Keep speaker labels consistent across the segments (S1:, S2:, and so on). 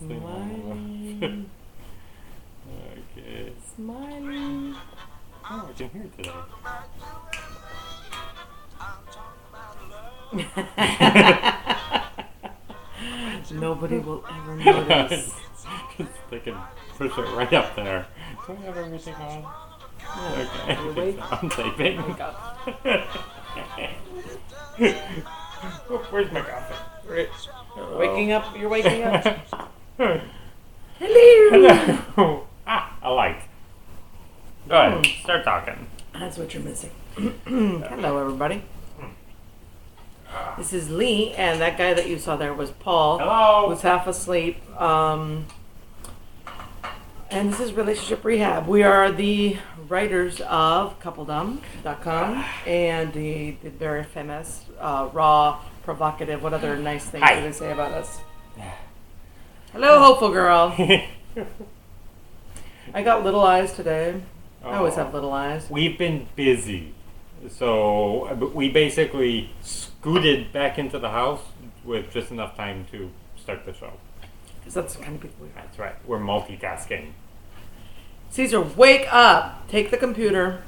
S1: thing on. Okay.
S2: Smiling.
S1: Oh, I can hear it today.
S2: Nobody will ever notice.
S1: They can push it right up there. Do I have everything on?
S2: Yeah.
S1: Okay.
S2: Are you awake?
S1: I'm taping.
S2: Oh my God.
S1: Oh, where's my coffee?
S2: Waking up? You're waking up.
S1: Hello.
S2: Hello.
S1: A light. Go ahead. Start talking.
S2: That's what you're missing. Hello, everybody. This is Lee, and that guy that you saw there was Paul.
S1: Hello.
S2: Who's half asleep. And this is Relationship Rehab. We are the writers of coupledom.com and the very famous, raw, provocative, what other nice things do they say about us? Hello, hopeful girl. I got little eyes today. I always have little eyes.
S1: We've been busy. So we basically scooted back into the house with just enough time to start the show.
S2: Because that's the kind of people we are.
S1: That's right. We're multitasking.
S2: Caesar, wake up. Take the computer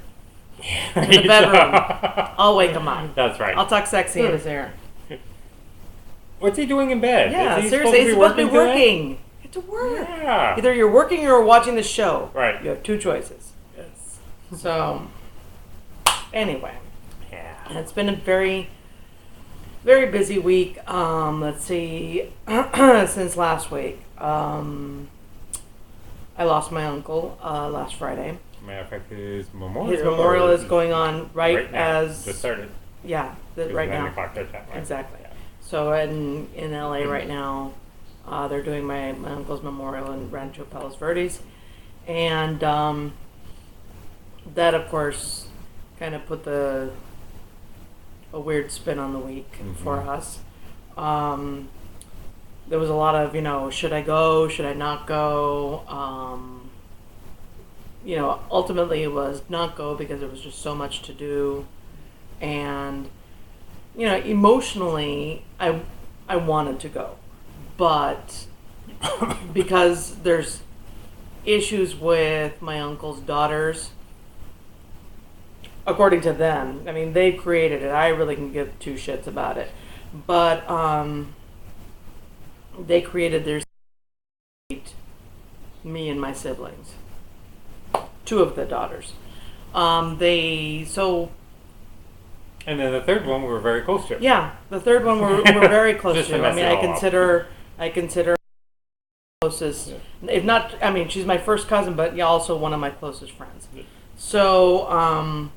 S2: to the bedroom. I'll wake him up.
S1: That's right.
S2: I'll talk sexy in his ear.
S1: What's he doing in bed?
S2: Yeah,
S1: Is he
S2: seriously, he's supposed to be
S1: today?
S2: working. You have to work.
S1: Yeah.
S2: Either you're working or you're watching the show.
S1: Right.
S2: You have two choices.
S1: Yes.
S2: So, anyway.
S1: Yeah.
S2: And it's been a very, very busy week. Let's see, since last week. I lost my uncle last Friday.
S1: Matter of fact, his memorial.
S2: His memorial is going on right
S1: now.
S2: as...
S1: Just started.
S2: Yeah,
S1: It's
S2: right
S1: 9
S2: now.
S1: o'clock their time, right?
S2: Exactly.
S1: Yeah.
S2: So in LA right now, they're doing my uncle's memorial in Rancho Palos Verdes. And that, of course, kind of put a weird spin on the week for us. There was a lot of, should I go? Should I not go? Ultimately it was not go because there was just so much to do. And, emotionally, I wanted to go. But because there's issues with my uncle's daughters, according to them, I mean, they created it. I really can give two shits about it. But they created their me and my siblings. Two of the daughters.
S1: And then the third one we were very close to.
S2: Yeah, the third one we're very close
S1: Just
S2: to.
S1: to
S2: I
S1: mess
S2: mean,
S1: it
S2: I
S1: all
S2: consider closest.
S1: Yeah.
S2: If not, I mean, she's my first cousin, but also one of my closest friends.
S1: Yeah.
S2: So,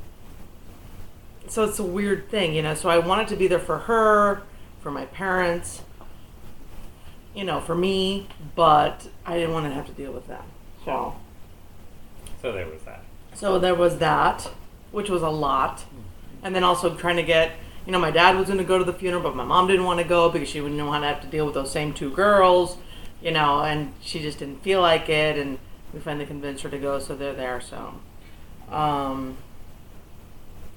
S2: so it's a weird thing, So I wanted to be there for her, for my parents, for me, but I didn't want to have to deal with them. So
S1: there was that.
S2: So there was that, which was a lot. And then also trying to get, my dad was going to go to the funeral, but my mom didn't want to go because she wouldn't want to have to deal with those same two girls, and she just didn't feel like it. And we finally convinced her to go, so they're there. So,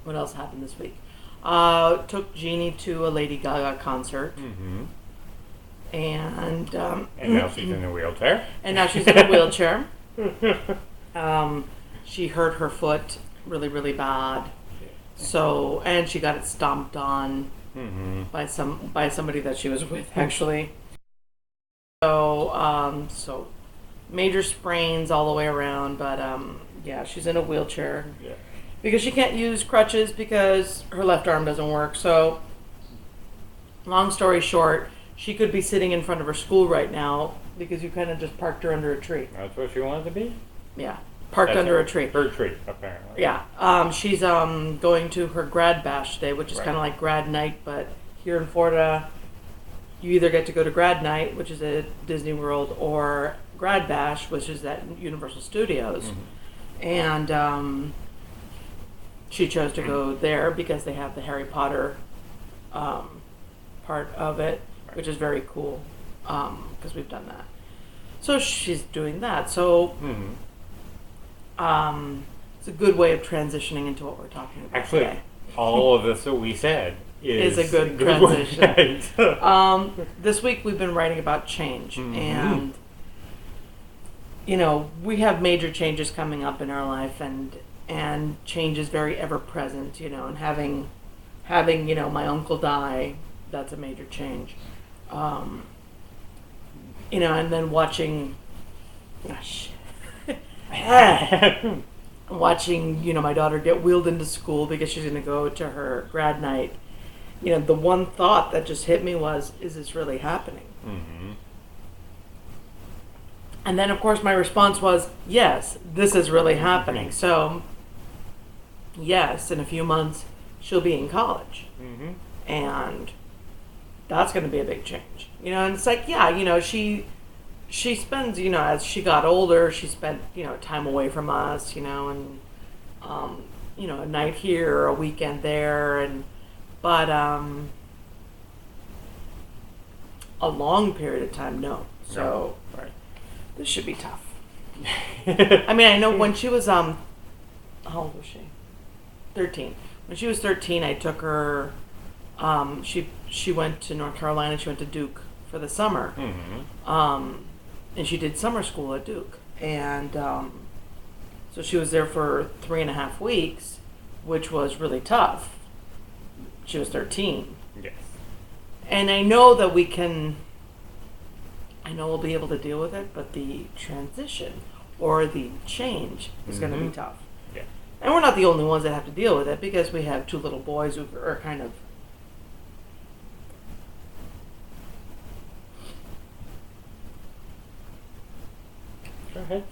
S2: what else happened this week? Took Jeannie to a Lady Gaga concert.
S1: Mm-hmm.
S2: And
S1: now she's in a wheelchair.
S2: She hurt her foot really, really bad. So, and she got it stomped on by somebody that she was with, actually. So, so major sprains all the way around. But yeah, she's in a wheelchair because she can't use crutches because her left arm doesn't work. So, long story short, she could be sitting in front of her school right now because you kind of just parked her under a tree.
S1: That's what she wanted to be?
S2: Yeah. Parked under a tree.
S1: Her tree, apparently.
S2: Yeah. She's going to her grad bash today, which is kind of like grad night, but here in Florida, you either get to go to grad night, which is at Disney World, or grad bash, which is at Universal Studios. And she chose to go there because they have the Harry Potter part of it, which is very cool because we've done that. So she's doing that. So it's a good way of transitioning into what we're talking about today.
S1: All of this that we said is
S2: a good transition. This week we've been writing about change, and we have major changes coming up in our life, and change is very ever present, and having my uncle die, that's a major change. And then watching, watching, my daughter get wheeled into school because she's going to go to her grad night. The one thought that just hit me was, is this really happening?
S1: Mm-hmm.
S2: And then, of course, my response was, yes, this is really happening. So, yes, in a few months, she'll be in college.
S1: Mm-hmm.
S2: And that's going to be a big change. And it's like, she spends, as she got older, she spent, time away from us, and, a night here or a weekend there. But a long period of time, no. So,
S1: right.
S2: This should be tough. I mean, I know when she was, how old was she? 13. When she was 13, I took her, she went to North Carolina, she went to Duke for the summer.
S1: Mm-hmm.
S2: And she did summer school at Duke. And so she was there for 3.5 weeks, which was really tough. She was 13.
S1: Yes.
S2: And I know that we'll be able to deal with it, but the transition or the change is going to be tough.
S1: Yeah.
S2: And we're not the only ones that have to deal with it, because we have 2 little boys who are kind of...
S1: Go ahead.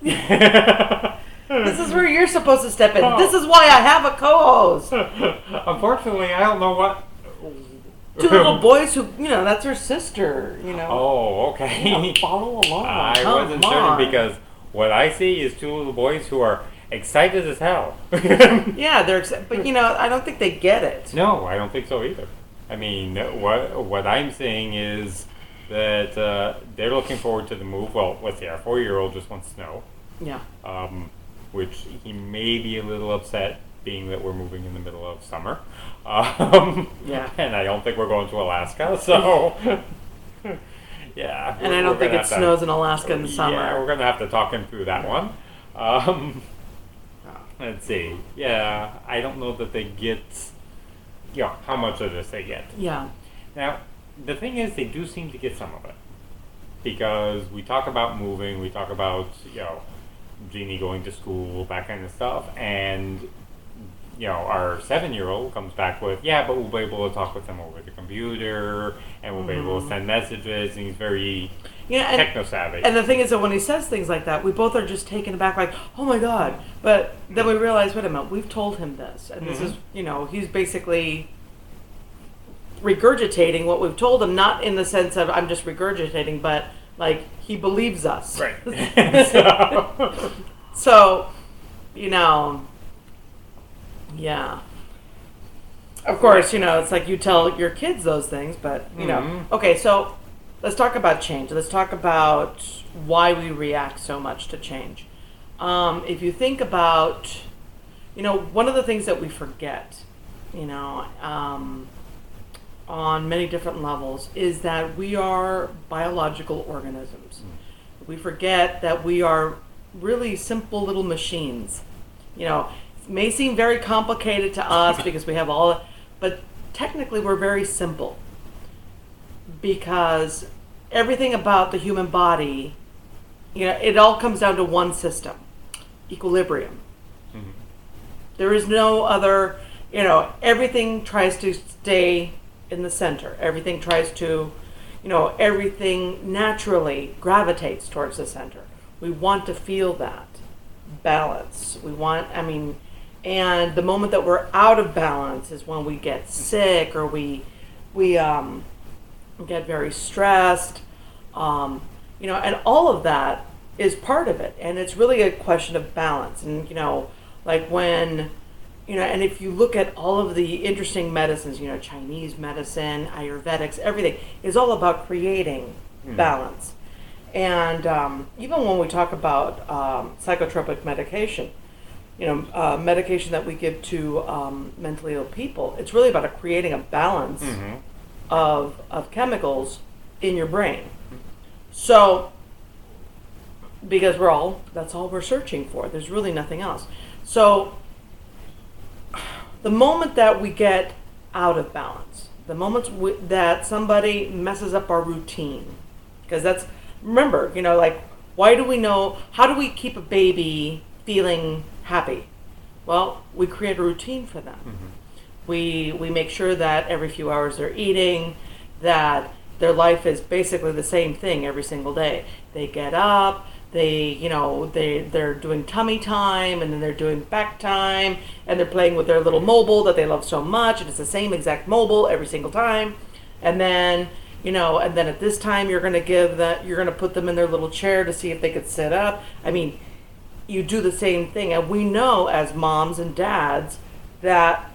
S2: This is where you're supposed to step in. Oh. This is why I have a co-host.
S1: Unfortunately, I don't know what...
S2: 2 little boys who, that's her sister,
S1: Oh, okay.
S2: Follow along.
S1: I wasn't certain, because what I see is 2 little boys who are excited as hell.
S2: Yeah, they're excited. But, I don't think they get it.
S1: No, I don't think so either. I mean, what I'm saying is that they're looking forward to the move. Well, let's see, our 4-year-old just wants snow.
S2: Yeah.
S1: Which he may be a little upset, being that we're moving in the middle of summer.
S2: Yeah.
S1: And I don't think we're going to Alaska, so... Yeah.
S2: And I don't think it snows in Alaska in the summer.
S1: Yeah, we're going to have to talk him through that one. Let's see. Yeah, I don't know that they get... how much of this they get.
S2: Yeah.
S1: Now, the thing is, they do seem to get some of it. Because we talk about moving, we talk about, Jeannie going to school, that kind of stuff, and... our 7-year-old comes back with, but we'll be able to talk with them over the computer, and we'll be able to send messages, and he's very techno-savvy.
S2: And the thing is that when he says things like that, we both are just taken aback, like, oh my God. But then we realize, wait a minute, we've told him this. And this is, he's basically regurgitating what we've told him, not in the sense of I'm just regurgitating, but like he believes us.
S1: Right.
S2: So, yeah. Of course, it's like you tell your kids those things, but, Okay, so let's talk about change. Let's talk about why we react so much to change. If you think about, one of the things that we forget, on many different levels, is that we are biological organisms. We forget that we are really simple little machines. It may seem very complicated to us because we have all, but technically we're very simple, because everything about the human body, it all comes down to one system: equilibrium. Mm-hmm. There is no other, everything tries to stay in the center. Everything tries to, everything naturally gravitates towards the center. We want to feel that balance. And the moment that we're out of balance is when we get sick, or we get very stressed, and all of that is part of it. And it's really a question of balance. And, like when, and if you look at all of the interesting medicines, Chinese medicine, Ayurvedics, everything is all about creating balance. And even when we talk about psychotropic medication, medication that we give to mentally ill people, it's really about creating a balance of chemicals in your brain. So because that's all we're searching for. There's really nothing else. So the moment that we get out of balance, the moment that somebody messes up our routine, because remember, like, why do we know, how do we keep a baby feeling happy? Well, we create a routine for them. Mm-hmm. We make sure that every few hours they're eating, that their life is basically the same thing every single day. They get up, they're doing tummy time, and then they're doing back time, and they're playing with their little mobile that they love so much, and it's the same exact mobile every single time. And then, at this time you're going to put them in their little chair to see if they could sit up. I mean, you do the same thing. And we know as moms and dads that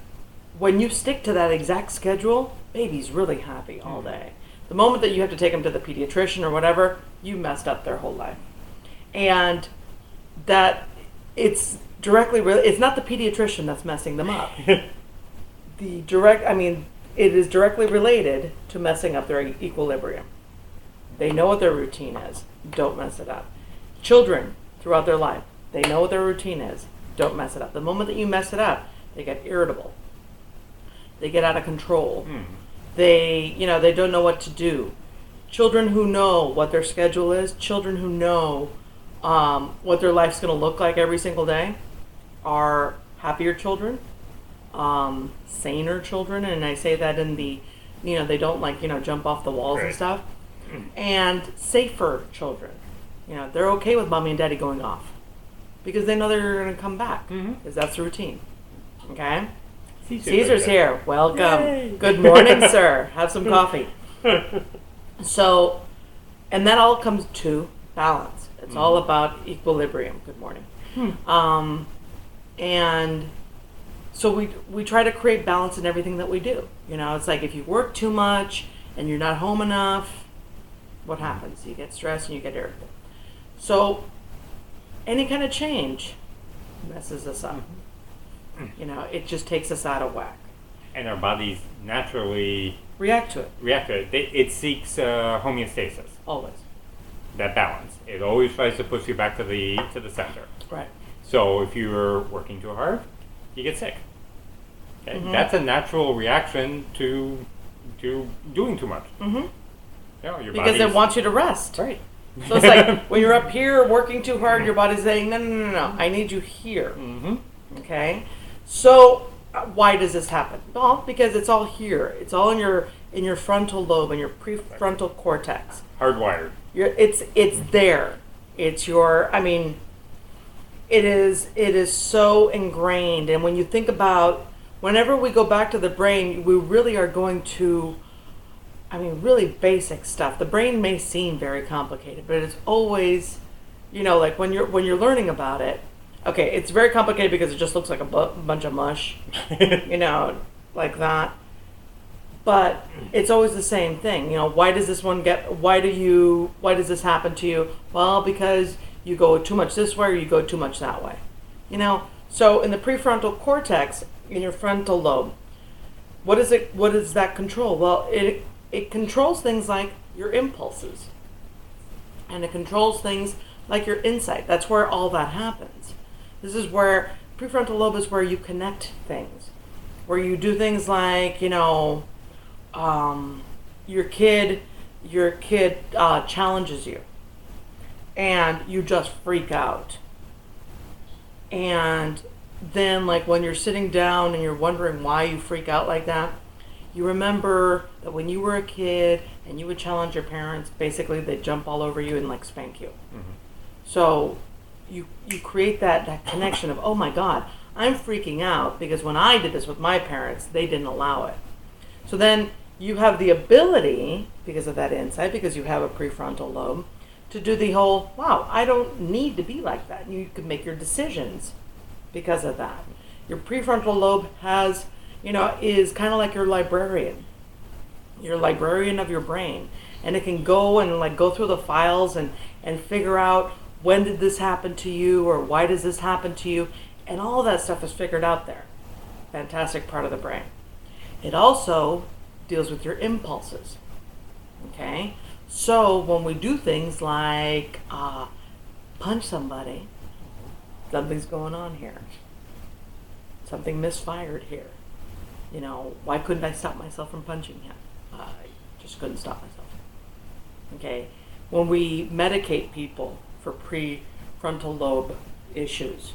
S2: when you stick to that exact schedule, baby's really happy all day. The moment that you have to take them to the pediatrician or whatever, you messed up their whole life. And that it's not the pediatrician that's messing them up. It is directly related to messing up their equilibrium. They know what their routine is. Don't mess it up. Children throughout their life, they know what their routine is. Don't mess it up. The moment that you mess it up, they get irritable. They get out of control. They don't know what to do. Children who know what their schedule is, children who know what their life's going to look like every single day, are happier children, saner children, and I say that in the, they don't jump off the walls and stuff, and safer children. They're okay with mommy and daddy going off because they know they're going to come back because that's the routine. Okay? Caesar's here. Welcome. Yay. Good morning, sir. Have some coffee. So, and that all comes to balance. It's all about equilibrium. Good morning. And so we try to create balance in everything that we do. It's like if you work too much and you're not home enough, what happens? You get stressed and you get irritable. So any kind of change messes us up. It just takes us out of whack.
S1: And our bodies naturally
S2: react to it.
S1: It seeks homeostasis.
S2: Always.
S1: That balance. It always tries to push you back to the center.
S2: Right.
S1: So if you're working too hard, you get sick. Okay? That's a natural reaction to doing too much.
S2: Because it wants you to rest.
S1: Right.
S2: So it's like when you're up here working too hard, your body's saying, no, I need you here. Okay? So why does this happen? Well, because it's all here. It's all in your frontal lobe and your prefrontal cortex.
S1: Hardwired.
S2: It's there. It's it is so ingrained. And when you think about, whenever we go back to the brain, we really are going to, really basic stuff. The brain may seem very complicated, but it's always, like when you're learning about it, okay, it's very complicated because it just looks like a bunch of mush, like that. But it's always the same thing. Why does this happen to you? Well, because you go too much this way or you go too much that way. So in the prefrontal cortex, in your frontal lobe, what does that control? Well, it controls things like your impulses. And it controls things like your insight. That's where all that happens. This is where prefrontal lobe is where you connect things. Where you do things like, your kid challenges you and you just freak out. And then when you're sitting down and you're wondering why you freak out like that, you remember that when you were a kid and you would challenge your parents, basically they'd jump all over you and spank you. So you create that connection of, oh my God, I'm freaking out because when I did this with my parents, they didn't allow it. So then you have the ability, because of that insight, because you have a prefrontal lobe, to do the whole, wow, I don't need to be like that. You can make your decisions because of that. Your prefrontal lobe is kind of like your librarian. Your librarian of your brain. And it can go and go through the files and figure out, when did this happen to you, or why does this happen to you? And all that stuff is figured out there. Fantastic part of the brain. It also deals with your impulses. Okay? So when we do things like punch somebody, something's going on here. Something misfired here. You know, why couldn't I stop myself from punching him? I just couldn't stop myself. Okay? When we medicate people for prefrontal lobe issues,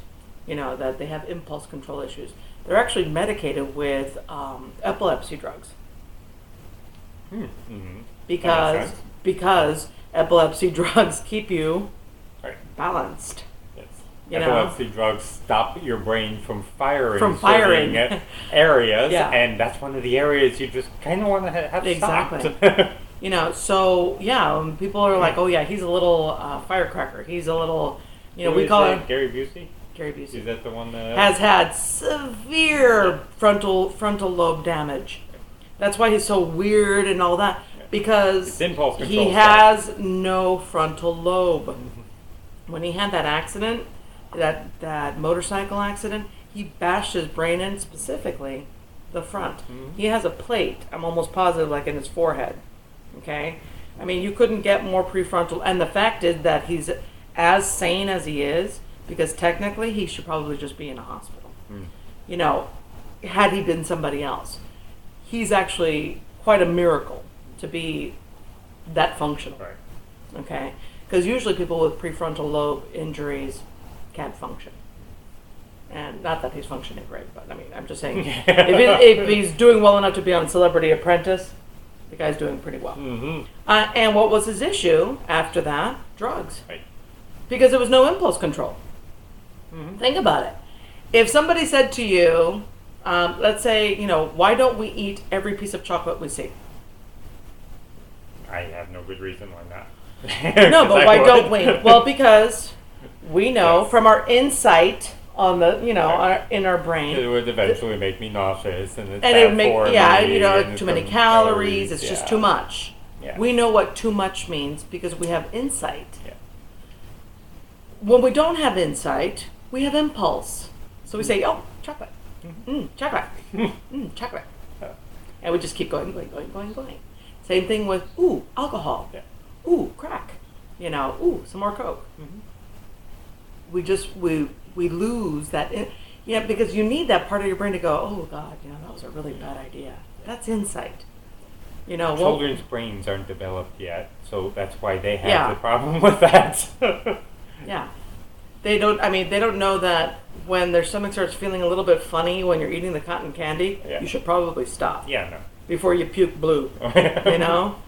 S2: you know, that they have impulse control issues, they're actually medicated with epilepsy drugs.
S1: Mm-hmm.
S2: Because epilepsy drugs keep you balanced.
S1: You epilepsy drugs stop your brain from firing
S2: certain
S1: areas, and that's one of the areas you just kind of want to have
S2: exactly.
S1: stopped.
S2: You know, so when people are like, "Oh yeah, he's a little firecracker. He's a little," you know, we call him
S1: Gary Busey.
S2: Gary Busey.
S1: Is that the one that
S2: has had severe frontal lobe damage? That's why he's so weird and all that, because he has no frontal lobe. When he had that accident, that motorcycle accident, he bashed his brain in, specifically the front. Mm-hmm. He has a plate, I'm almost positive, like in his forehead. Okay? I mean, you couldn't get more prefrontal. And the fact is that he's as sane as he is, because technically he should probably just be in a hospital. Mm. You know, had he been somebody else. He's actually quite a miracle to be that functional.
S1: Right.
S2: Okay? Because usually people with prefrontal lobe injuries can't function. And not that he's functioning great, but I mean, I'm just saying, if he's doing well enough to be on Celebrity Apprentice, the guy's doing pretty well. Mm-hmm. And what was his issue after that? Drugs.
S1: Right.
S2: Because there was no impulse control. Mm-hmm. Think about it. If somebody said to you, let's say, you know, why don't we eat every piece of chocolate we see?
S1: I have no good reason why not.
S2: No, but why don't we? Well, because we know from our insight on the, you know, in our brain,
S1: it would eventually make me nauseous, and
S2: it would make you know, too many calories. It's just too much.
S1: Yeah.
S2: We know what too much means because we have insight.
S1: Yeah.
S2: When we don't have insight, we have impulse. So we say, "Oh, chocolate, chocolate, chocolate," and we just keep going. Same thing with alcohol.
S1: Yeah.
S2: Crack. You know, some more Coke. Mm-hmm. We lose that, because you need that part of your brain to go, oh God, you know, that was a really bad idea. That's insight. You know,
S1: children's brains aren't developed yet, so that's why they have the problem with that.
S2: Yeah, they don't know that when their stomach starts feeling a little bit funny when you're eating the cotton candy, you should probably stop.
S1: Yeah, no.
S2: Before you puke blue. You know,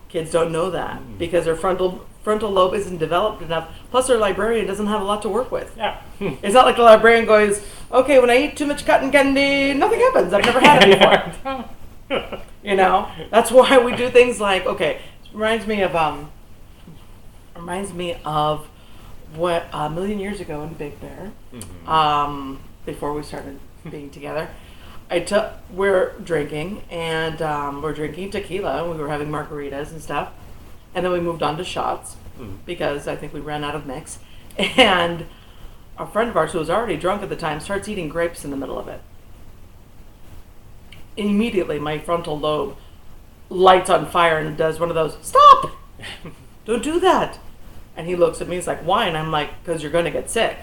S2: kids don't know that because their frontal lobe isn't developed enough. Plus, their librarian doesn't have a lot to work with.
S1: Yeah.
S2: It's not like the librarian goes, okay, when I eat too much cotton candy, nothing happens. I've never had it before. You know, that's why we do things like, okay, it reminds me of what a million years ago in Big Bear, before we started being together. We're drinking, and we're drinking tequila, and we were having margaritas and stuff. And then we moved on to shots because I think we ran out of mix. And a friend of ours who was already drunk at the time starts eating grapes in the middle of it. Immediately, my frontal lobe lights on fire and does one of those, stop! Don't do that! And he looks at me, he's like, why? And I'm like, because you're going to get sick.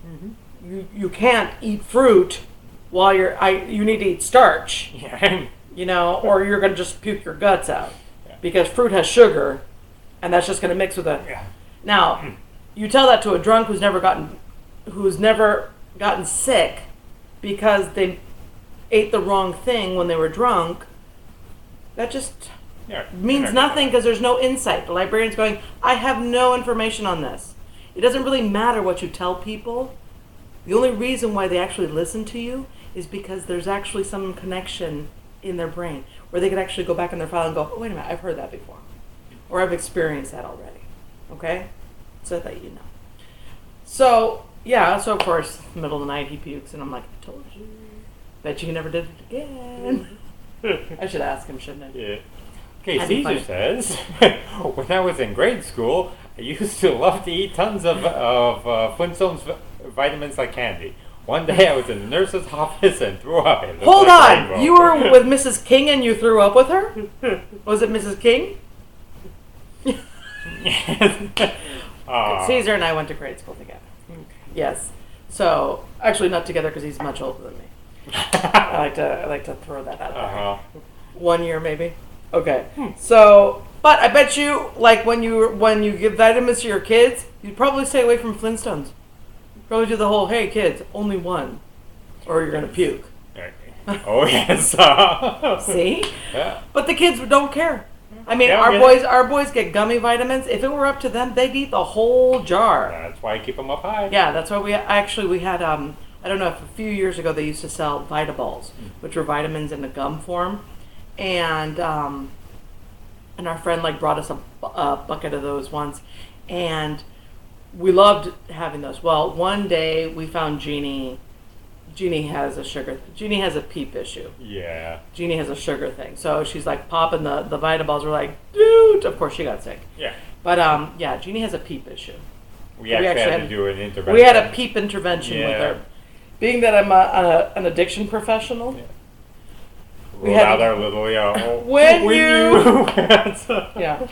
S2: Mm-hmm. You can't eat fruit while you need to eat starch.
S1: Yeah.
S2: You know, or you're going to just puke your guts out. Because fruit has sugar, and that's just going to mix with it. Yeah. Now, you tell that to a drunk who's never gotten sick because they ate the wrong thing when they were drunk. That just means nothing because there's no insight. The librarian's going, I have no information on this. It doesn't really matter what you tell people. The only reason why they actually listen to you is because there's actually some connection in their brain where they could actually go back in their file and go, oh, wait a minute, I've heard that before. Or I've experienced that already. Okay? So that you know. So of course, middle of the night he pukes and I'm like, I told you. Bet you never did it again. I should ask him, shouldn't I?
S1: Yeah. Okay, Caesar says, when I was in grade school, I used to love to eat tons of Flintstones vitamins like candy. One day I was in the nurse's office and threw up.
S2: Hold on! You were with Mrs. King and you threw up with her? Was it Mrs. King? Caesar and I went to grade school together.
S1: Okay.
S2: Yes. So, actually not together because he's much older than me. I like to throw that out there. 1 year maybe. Okay. So, but I bet you, like when you give vitamins to your kids, you'd probably stay away from Flintstones. You'd probably do the whole, hey kids, only one, or you're gonna puke.
S1: Oh yes.
S2: See?
S1: Yeah.
S2: But the kids don't care. I mean,
S1: Yeah,
S2: our boys get gummy vitamins. If it were up to them, they'd eat the whole jar.
S1: That's why I keep them up high.
S2: Yeah, that's why we had I don't know if a few years ago they used to sell Vitaballs, which were vitamins in a gum form, and our friend like brought us a bucket of those once, and we loved having those. Well, one day we found Jeannie has a peep issue.
S1: Yeah.
S2: Jeannie has a sugar thing. So she's like popping the Vitaballs. We're like, dude. Of course she got sick.
S1: Yeah.
S2: But yeah, Jeannie has a peep issue.
S1: We actually had to do an intervention.
S2: We had a peep intervention with her. Being that I'm an addiction professional.
S1: Yeah. We had our little,
S2: when you yeah.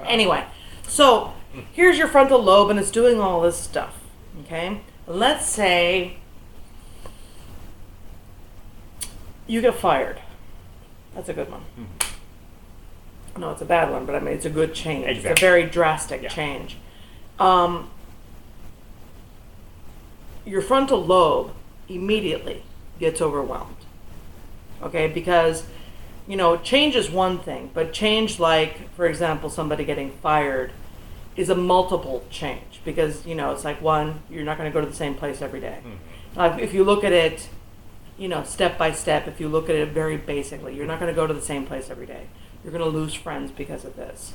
S2: Anyway, so here's your frontal lobe and it's doing all this stuff. Okay? Let's say you get fired. That's a good one. Mm-hmm. No, it's a bad one, but I mean, it's a good change. Exactly. It's a very drastic change. Your frontal lobe immediately gets overwhelmed. Okay? Because, change is one thing, but change like, for example, somebody getting fired is a multiple change. Because, it's like one, you're not going to go to the same place every day. Mm-hmm. If you look at it, step by step, if you look at it very basically, you're not going to go to the same place every day. You're going to lose friends because of this.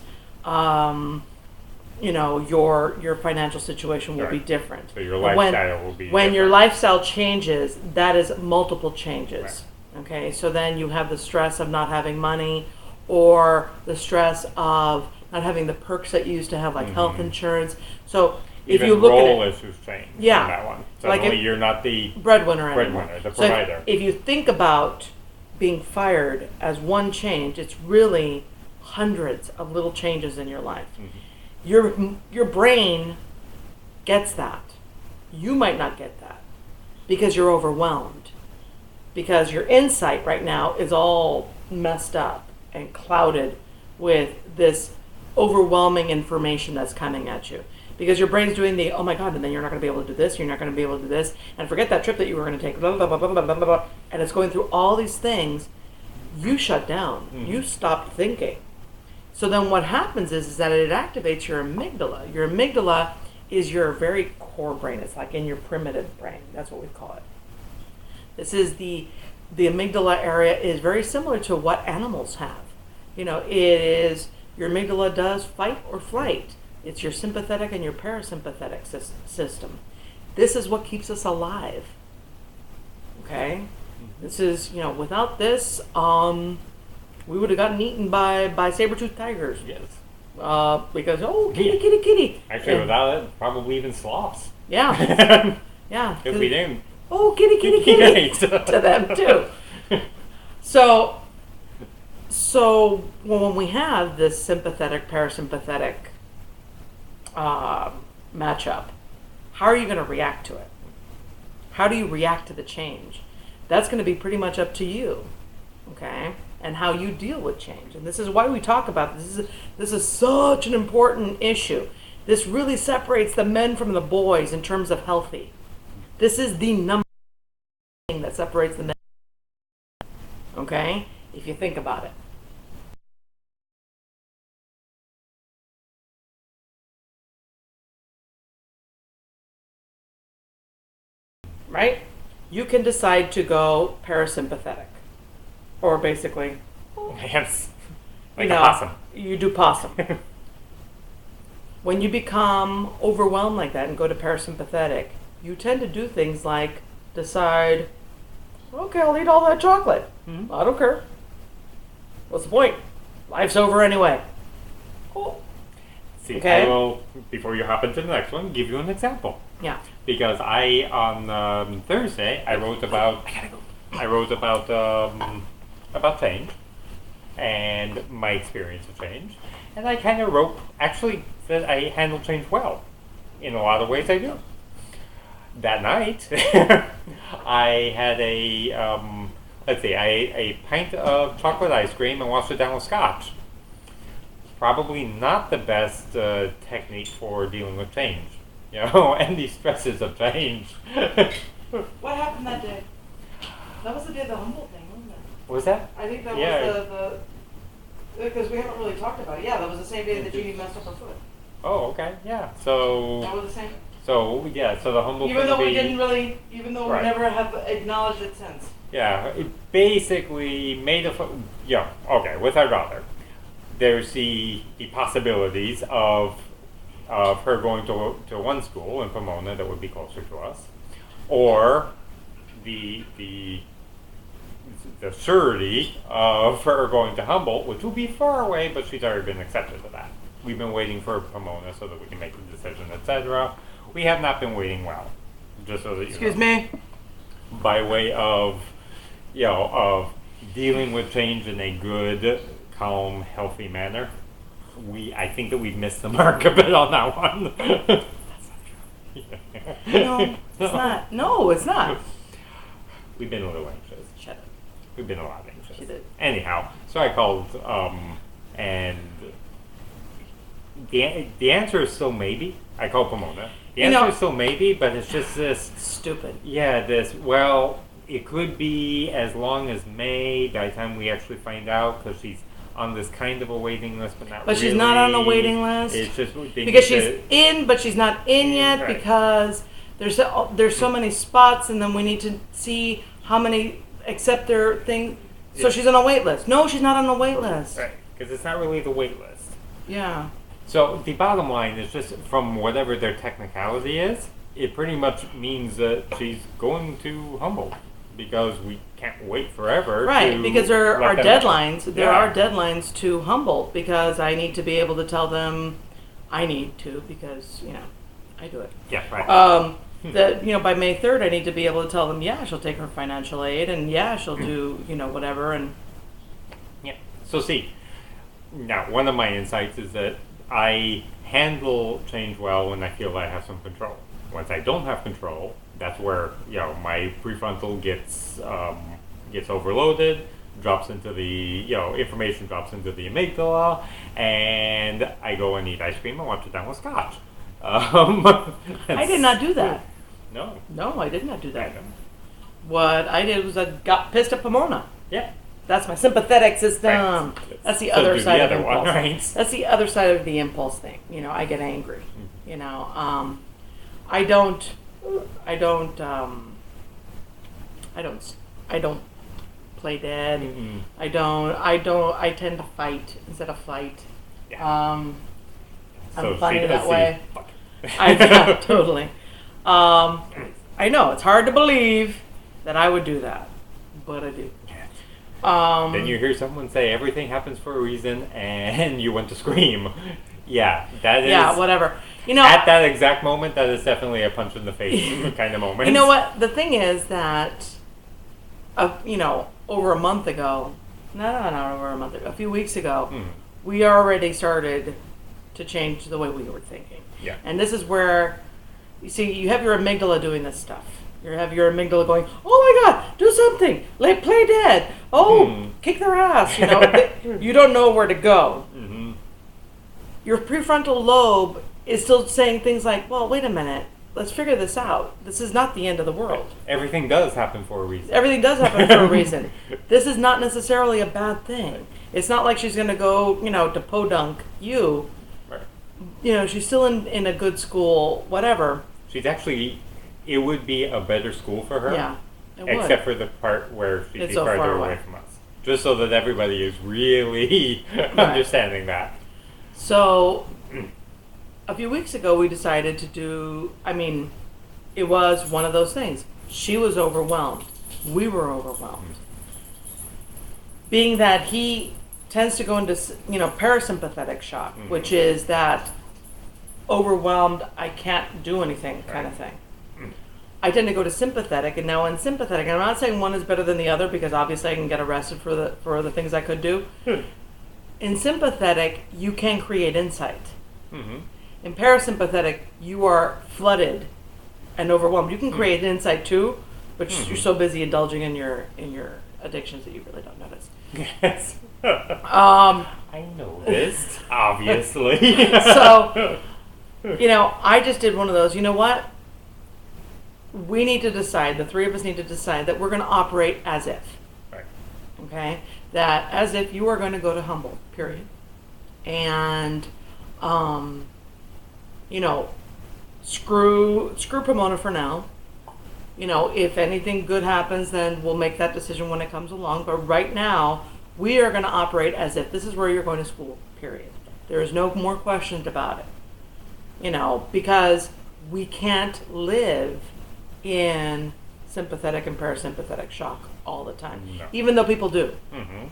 S2: Your financial situation will be different.
S1: So your lifestyle will be
S2: when
S1: different.
S2: Your lifestyle changes, that is multiple changes. Right. Okay, so then you have the stress of not having money, or the stress of not having the perks that you used to have, like health insurance. So if
S1: even
S2: you look
S1: role
S2: at it,
S1: issues change on
S2: yeah,
S1: that one. Suddenly you're not the
S2: breadwinner anymore.
S1: The provider.
S2: So if you think about being fired as one change, it's really hundreds of little changes in your life. Mm-hmm. Your brain gets that. You might not get that because you're overwhelmed. Because your insight right now is all messed up and clouded with this overwhelming information that's coming at you. Because your brain's doing the, oh my God, and then you're not going to be able to do this, you're not going to be able to do this, and forget that trip that you were going to take, blah, blah, blah, blah, blah, blah, blah, and it's going through all these things. You shut down. You stop thinking. So then what happens is that it activates your amygdala. Your amygdala is your very core brain. It's like in your primitive brain. That's what we call it. This is the amygdala area is very similar to what animals have. It is, your amygdala does fight or flight. It's your sympathetic and your parasympathetic system. This is what keeps us alive. Okay? This is, without this, we would have gotten eaten by saber-toothed tigers.
S1: Yes.
S2: Because, kitty.
S1: Actually, without it, probably even sloths.
S2: Yeah. Yeah.
S1: If we didn't.
S2: Oh, kitty. To them, too. So when we have this sympathetic, parasympathetic matchup, how are you going to react to it? How do you react to the change? That's going to be pretty much up to you, okay? And how you deal with change. And this is why we talk about this. This is such an important issue. This really separates the men from the boys in terms of healthy. This is the number one thing that separates the men, okay? If you think about it. Right? You can decide to go parasympathetic. Or basically,
S1: yes, like a possum.
S2: You do possum. When you become overwhelmed like that and go to parasympathetic, you tend to do things like decide, okay, I'll eat all that chocolate. Mm-hmm. I don't care. What's the point? Life's over anyway. Oh.
S1: See, okay. I will, before you hop into the next one, give you an example.
S2: Yeah.
S1: Because on Thursday, I wrote about change and my experience of change. And I kind of wrote, actually that I handle change well. In a lot of ways, I do. That night, I had I ate a pint of chocolate ice cream and washed it down with scotch. Probably not the best technique for dealing with change, and the stresses of change.
S2: What happened that day? That was the day of the Humboldt thing, wasn't it?
S1: What was that?
S2: I think that was the because we haven't really talked about it. Yeah, that was the same day that Jeannie messed up her foot.
S1: Oh, okay, yeah. So
S2: that was the same.
S1: So the Humboldt.
S2: Even though we we never have acknowledged it since.
S1: Yeah, it basically made with our daughter. There's the possibilities of her going to one school in Pomona that would be closer to us, or the surety of her going to Humboldt, which will be far away, but she's already been accepted to that. We've been waiting for Pomona so that we can make the decision, etc. We have not been waiting well, just so that you
S2: Excuse
S1: know.
S2: me?
S1: By way of, of dealing with change in a good, calm, healthy manner. I think that we've missed the mark a bit on that one.
S2: No, it's not. No, it's not.
S1: We've been a little anxious.
S2: Shut up.
S1: We've been a lot anxious.
S2: She did.
S1: Anyhow, so I called, and the answer is still maybe. I called Pomona. The answer is still maybe, but it's just this
S2: stupid.
S1: Yeah, it could be as long as May by the time we actually find out, because she's on this kind of a waiting list, but not.
S2: But
S1: really.
S2: She's not on a waiting list.
S1: It's just
S2: because she's in, but she's not in yet,
S1: right.
S2: Because there's so many spots, and then we need to see how many accept their thing. So she's on a wait list. No, she's not on a wait list.
S1: Right, because it's not really the wait list.
S2: Yeah.
S1: So the bottom line is just from whatever their technicality is, it pretty much means that she's going to Humboldt because we can't wait forever.
S2: Right, because there are deadlines.
S1: Know.
S2: There are deadlines to Humboldt because I need to be able to tell them. I need to because I do it.
S1: Yeah, right.
S2: That by May 3rd, I need to be able to tell them. Yeah, she'll take her financial aid, and yeah, she'll do whatever. And
S1: yeah. So see, now one of my insights is that I handle change well when I feel I have some control. Once I don't have control, that's where my prefrontal gets overloaded, drops into the information drops into the amygdala, and I go and eat ice cream and wash it down with scotch.
S2: I did not do that.
S1: No,
S2: I did not do that. What I did was I got pissed at Pomona.
S1: Yeah.
S2: That's my sympathetic system.
S1: Right.
S2: That's the other side of the impulse.
S1: Right?
S2: That's the other side of the impulse thing. I get angry. I don't play dead.
S1: Mm-hmm.
S2: I tend to fight instead of flight.
S1: Yeah.
S2: I'm funny that way. Yeah, totally. I know it's hard to believe that I would do that, but I do.
S1: Then you hear someone say everything happens for a reason, and you want to scream. Yeah, that is.
S2: Yeah, whatever.
S1: At that exact moment, that is definitely a punch in the face kind of moment.
S2: You know what? The thing is that, over a month ago, not over a month ago, a few weeks ago, we already started to change the way we were thinking.
S1: Yeah.
S2: And this is where, you see, you have your amygdala doing this stuff. You have your amygdala going, oh my God, do something, play dead, kick their ass. You don't know where to go.
S1: Mm-hmm.
S2: Your prefrontal lobe is still saying things like, well, wait a minute, let's figure this out. This is not the end of the world.
S1: Everything does happen for a reason.
S2: Everything does happen for a reason. This is not necessarily a bad thing. It's not like she's going to go, to podunk you.
S1: Right.
S2: She's still in a good school, whatever.
S1: She's actually, it would be a better school for her.
S2: Yeah, it would.
S1: Except for the part where she'd be
S2: so
S1: farther away from us. Just so that everybody is really understanding that.
S2: So, a few weeks ago we decided to do, it was one of those things. She was overwhelmed. We were overwhelmed. Being that he tends to go into, parasympathetic shock, which is that overwhelmed, I can't do anything kind of thing. I tend to go to sympathetic, and now in sympathetic, and I'm not saying one is better than the other because obviously I can get arrested for the things I could do. In sympathetic, you can create insight.
S1: Mm-hmm.
S2: In parasympathetic, you are flooded and overwhelmed. You can create an insight too, but you're so busy indulging in your addictions that you really don't notice.
S1: Yes. I know this, obviously.
S2: So, I just did one of those. You know what? We need to decide, the three of us need to decide that we're going to operate as if.
S1: Right.
S2: Okay? That as if you are going to go to Humboldt, period. And, screw Pomona for now. If anything good happens, then we'll make that decision when it comes along. But right now, we are going to operate as if this is where you're going to school, period. There is no more questions about it. Because we can't live in sympathetic and parasympathetic shock all the time.
S1: No.
S2: Even though people do.
S1: Mm-hmm.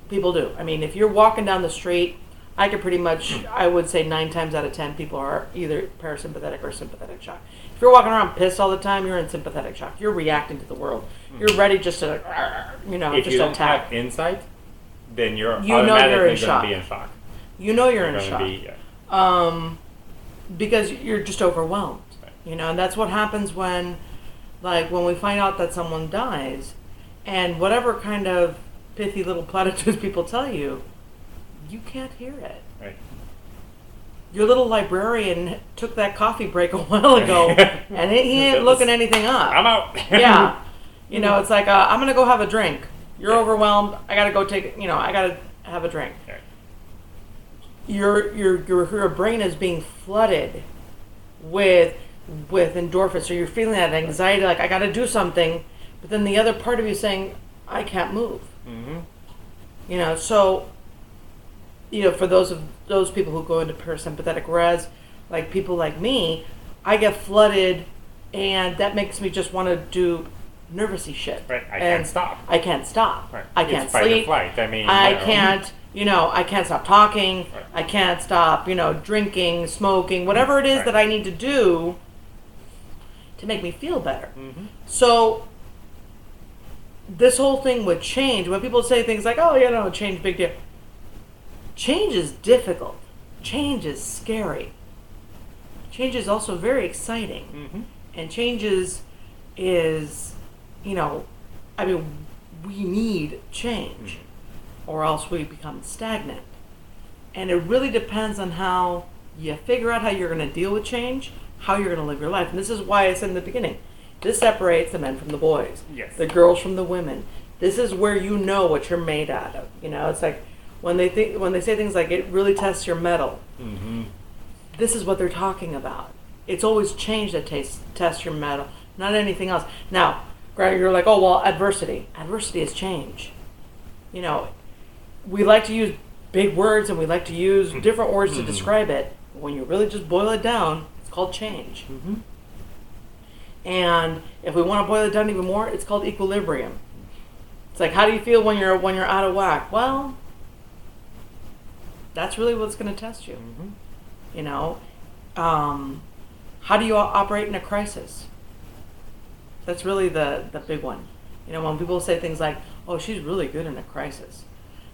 S2: People do. I mean, if you're walking down the street, I could pretty much, I would say 9 times out of 10 people are either parasympathetic or sympathetic shock. If you're walking around pissed all the time, you're in sympathetic shock. You're reacting to the world. You're ready just to,
S1: if
S2: just
S1: you don't
S2: attack.
S1: have insight, then you're
S2: you're
S1: automatically
S2: in
S1: going to be in shock.
S2: You know you're in
S1: Gonna
S2: shock.
S1: be, yeah.
S2: Because you're just overwhelmed.
S1: Right.
S2: And that's what happens when we find out that someone dies, and whatever kind of pithy little platitudes people tell you, you can't hear it.
S1: Right.
S2: Your little librarian took that coffee break a while ago, and he ain't looking anything up.
S1: I'm out.
S2: Yeah. It's like, I'm going to go have a drink. You're overwhelmed. I got to go I got to have a drink.
S1: Right.
S2: Your brain is being flooded with endorphins, so you're feeling that anxiety, like I got to do something, but then the other part of you is saying I can't move.
S1: Mm-hmm.
S2: So for those people who go into parasympathetic, whereas like people like me, I get flooded, and that makes me just want to do nervousy shit.
S1: Right. I can't stop.
S2: I can't stop.
S1: Right.
S2: I can't
S1: It's fight or
S2: sleep.
S1: flight. I mean,
S2: I can't. I can't stop talking.
S1: Right.
S2: I can't stop. Drinking, smoking, whatever it is that I need to do to make me feel better.
S1: Mm-hmm.
S2: So this whole thing with change, when people say things like, "Oh, change, big deal." Change is difficult. Change is scary. Change is also very exciting.
S1: Mm-hmm.
S2: And change is, we need change, or else we become stagnant. And it really depends on how you figure out how you're going to deal with change, how you're going to live your life. And this is why I said in the beginning, this separates the men from the boys,
S1: Yes.
S2: the girls from the women. This is where you know what you're made out of. It's like when they say things like it really tests your mettle.
S1: Mm-hmm.
S2: This is what they're talking about. It's always change that tests your mettle, not anything else. Now, granted, you're like, oh well, adversity. Adversity is change. We like to use big words and we like to use different words to describe it. But when you really just boil it down, it's called change.
S1: Mm-hmm.
S2: And if we want to boil it down even more, it's called equilibrium. It's like, how do you feel when you're out of whack? Well, that's really what's going to test you.
S1: Mm-hmm.
S2: How do you operate in a crisis? That's really the big one. When people say things like, "Oh, she's really good in a crisis,"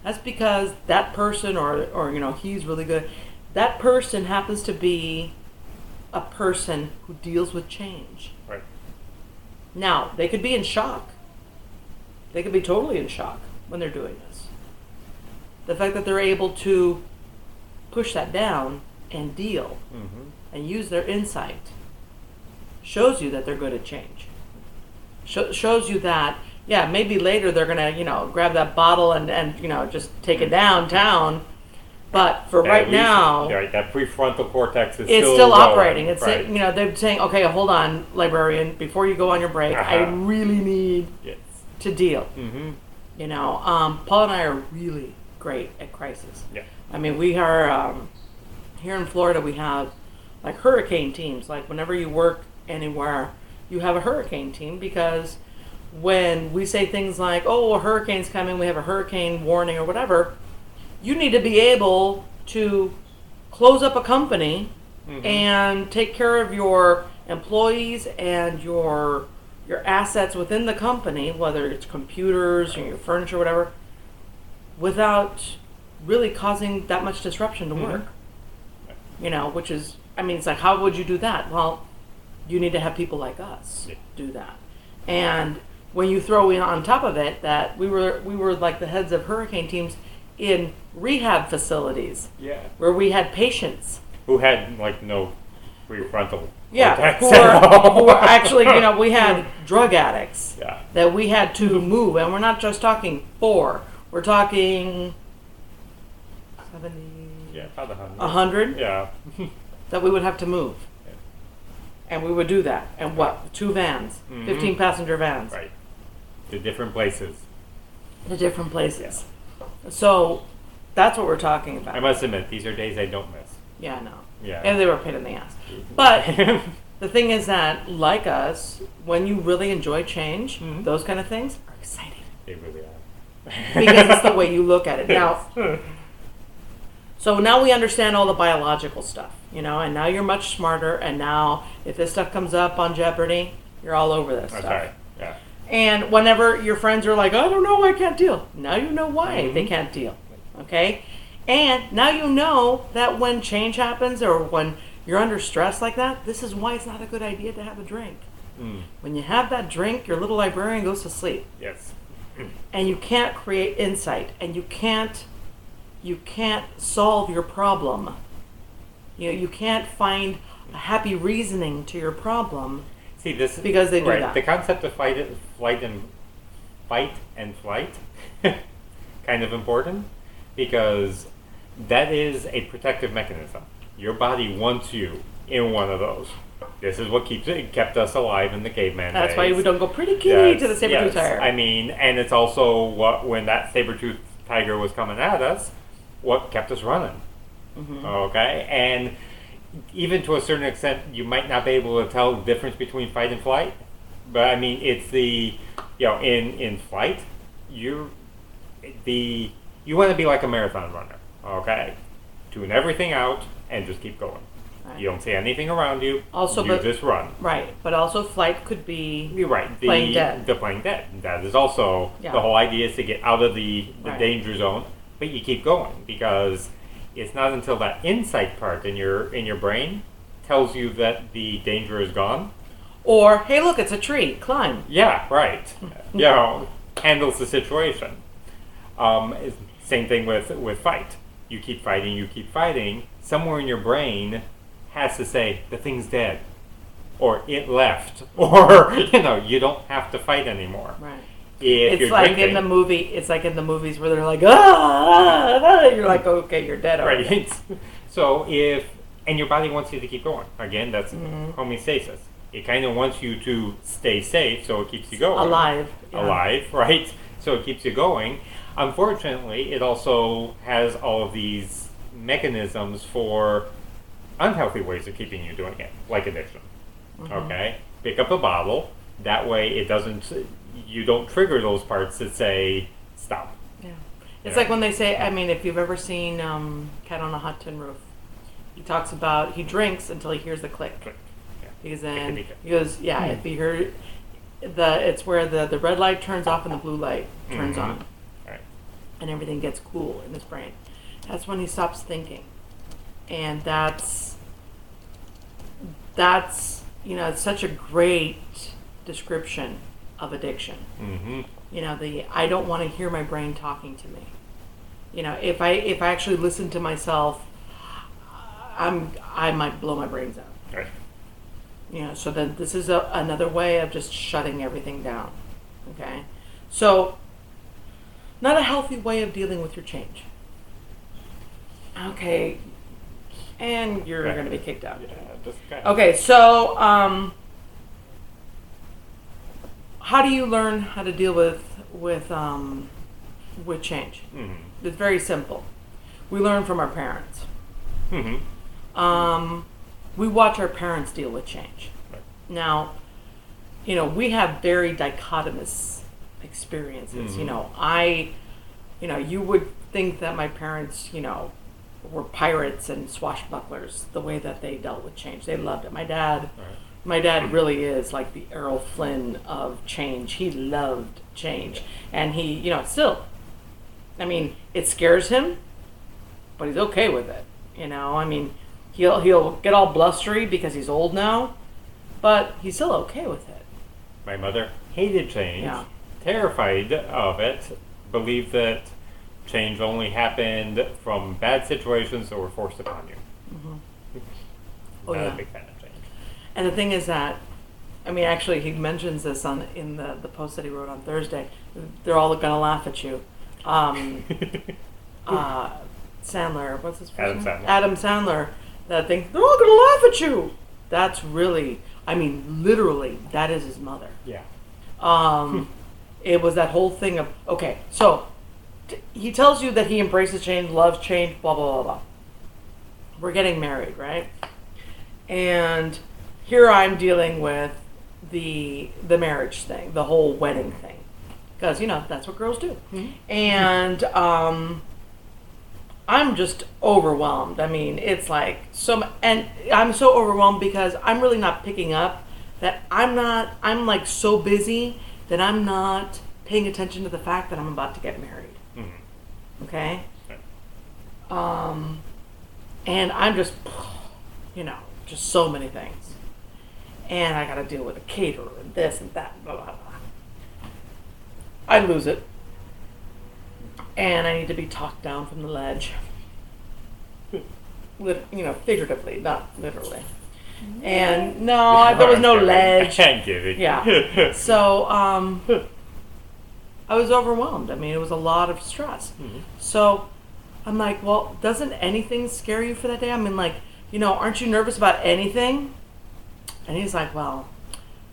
S2: that's because that person, or he's really good. That person happens to be a person who deals with change.
S1: Right.
S2: Now, they could be in shock. They could be totally in shock when they're doing this. The fact that they're able to push that down and deal and use their insight shows you that they're good at change. Shows you that, maybe later they're going to, grab that bottle and just take it downtown. But for right now,
S1: that prefrontal cortex is
S2: it's
S1: still
S2: operating. It's
S1: right.
S2: they're saying, okay, hold on, librarian, before you go on your break, I really need to deal.
S1: Mm-hmm.
S2: Paul and I are really great at crisis.
S1: Yeah.
S2: I mean, we are here in Florida. We have like hurricane teams. Like whenever you work anywhere, you have a hurricane team, because when we say things like, "Oh, a hurricane's coming," we have a hurricane warning or whatever. You need to be able to close up a company and take care of your employees and your assets within the company, whether it's computers or your furniture or whatever, without really causing that much disruption to work. which is, it's like, how would you do that? Well, you need to have people like us do that. And when you throw in on top of it that we were like the heads of hurricane teams in rehab facilities, where we had patients
S1: who had like no prefrontal
S2: who were actually, we had drug addicts that we had to move, and we're not just talking 4, we're talking 70,
S1: about
S2: 100 that we would have to move. And we would do that. And 2 vans, 15 passenger vans.
S1: Right. To different places.
S2: So that's what we're talking about.
S1: I must admit, these are days I don't miss.
S2: Yeah, I know.
S1: Yeah.
S2: And they were a pain in the ass. But the thing is that, like us, when you really enjoy change, those kind of things are exciting.
S1: They really are.
S2: Because it's the way you look at it. Now, so now we understand all the biological stuff, and now you're much smarter, and now if this stuff comes up on Jeopardy, you're all over this stuff.
S1: Okay, yeah.
S2: And whenever your friends are like, I don't know, I can't deal. Now you know why they can't deal, okay? And now you know that when change happens or when you're under stress like that, this is why it's not a good idea to have a drink. When you have that drink, your little librarian goes to sleep.
S1: Yes.
S2: And you can't create insight, and you can't solve your problem. You can't find a happy reasoning to your problem.
S1: See, this
S2: because they do that.
S1: The concept of fight and flight, kind of important, because that is a protective mechanism. Your body wants you in one of those. This is what kept us alive in the caveman
S2: That's
S1: days.
S2: why we don't go pretty kitty to the saber-tooth tiger.
S1: And it's also when that saber-tooth tiger was coming at us, what kept us running. Okay? And even to a certain extent, you might not be able to tell the difference between fight and flight. But it's the, in flight, you want to be like a marathon runner. Okay? Tune everything out and just keep going. Right. You don't see anything around you. Just run.
S2: Right. But also flight could be
S1: playing dead. The playing dead. That is also the whole idea, is to get out of the danger zone, but you keep going, because it's not until that insight part in your brain tells you that the danger is gone.
S2: Or, hey, look, it's a tree. Climb.
S1: Yeah, right. Handles the situation. Same thing with fight. You keep fighting. Somewhere in your brain has to say, the thing's dead. Or it left. Or, you don't have to fight anymore.
S2: Right.
S1: It's
S2: like in the movie. It's like in the movies where they're like, you're like, okay, you're dead already.
S1: Right. So and your body wants you to keep going. Again, that's homeostasis. It kind of wants you to stay safe, so it keeps you going.
S2: Alive,
S1: right? So it keeps you going. Unfortunately, it also has all of these mechanisms for unhealthy ways of keeping you doing it, like addiction. Okay? Pick up a bottle. That way it doesn't... You don't trigger those parts that say, stop.
S2: Yeah. It's like when they say, if you've ever seen Cat on a Hot Tin Roof, he talks about, he drinks until he hears the click.
S1: Yeah.
S2: Because then, he goes, if he heard, it's where the red light turns off and the blue light turns on.
S1: Right.
S2: And everything gets cool in his brain. That's when he stops thinking. And that's it's such a great description of addiction. I don't want to hear my brain talking to me. If I actually listen to myself, I might blow my brains out.
S1: Right.
S2: So then this is another way of just shutting everything down. Okay, so not a healthy way of dealing with your change. Okay, and you're going to be kicked out. Okay, so how do you learn how to deal with change? It's very simple. We learn from our parents. We watch our parents deal with change.
S1: Right.
S2: Now, we have very dichotomous experiences. You would think that my parents, were pirates and swashbucklers, the way that they dealt with change. They loved it. My dad really is like the Errol Flynn of change. He loved change. And he, still, it scares him, but he's okay with it. He'll get all blustery because he's old now, but he's still okay with it.
S1: My mother hated change,
S2: Yeah.
S1: terrified of it, believed that change only happened from bad situations that were forced upon you.
S2: Oh,
S1: Not
S2: yeah.
S1: a big fan of change.
S2: And the thing is that, I mean, actually, he mentions this in the post that he wrote on Thursday. They're all gonna laugh at you. Sandler, what's his first
S1: Adam
S2: name?
S1: Sandler.
S2: Adam Sandler. That thing, they're all gonna laugh at you. That's really, I mean, literally, that is his mother.
S1: Yeah.
S2: It was that whole thing of, okay, so he tells you that he embraces change, loves change, blah, blah, blah, blah. We're getting married, right? And here I'm dealing with the marriage thing, the whole wedding thing. Because, that's what girls do. And I'm just overwhelmed. I mean, it's like and I'm so overwhelmed because I'm really not picking up that I'm like so busy that I'm not paying attention to the fact that I'm about to get married. Okay? And I'm just, just so many things. And I gotta deal with a caterer and this and that, blah, blah, blah. I lose it. And I need to be talked down from the ledge. Figuratively, not literally. And no, there was no ledge.
S1: I can't give it.
S2: Yeah. So, I was overwhelmed. I mean, it was a lot of stress. So, I'm like, well, doesn't anything scare you for that day? I mean, like, aren't you nervous about anything? And he's like, well,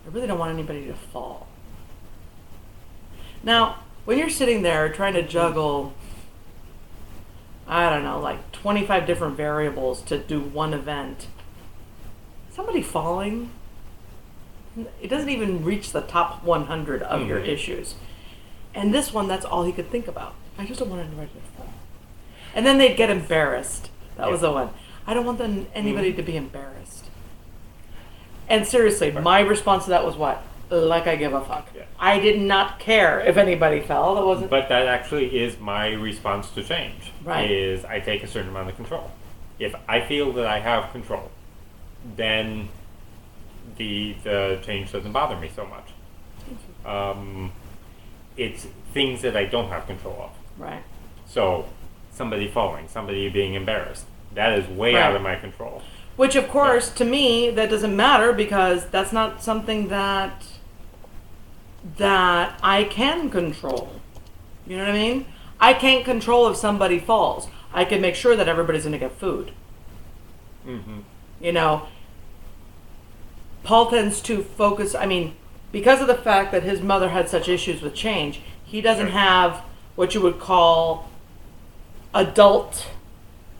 S2: I really don't want anybody to fall. Now, when you're sitting there trying to juggle, I don't know, like 25 different variables to do one event, somebody falling, it doesn't even reach the top 100 of your issues. And this one, that's all he could think about. I just don't want anybody to fall. And then they'd get embarrassed. That was the one. I don't want anybody to be embarrassed. And seriously, my response to that was what? Like I give a fuck.
S1: Yeah.
S2: I did not care if anybody fell. That wasn't.
S1: But that actually is my response to change.
S2: Right.
S1: Is I take a certain amount of control. If I feel that I have control, then the change doesn't bother me so much. It's things that I don't have control of.
S2: Right.
S1: So somebody falling, somebody being embarrassed, that is way out of my control.
S2: Which, of course, to me, that doesn't matter because that's not something that I can control. You know what I mean? I can't control if somebody falls. I can make sure that everybody's going to get food. Paul tends to focus, because of the fact that his mother had such issues with change, he doesn't have what you would call adult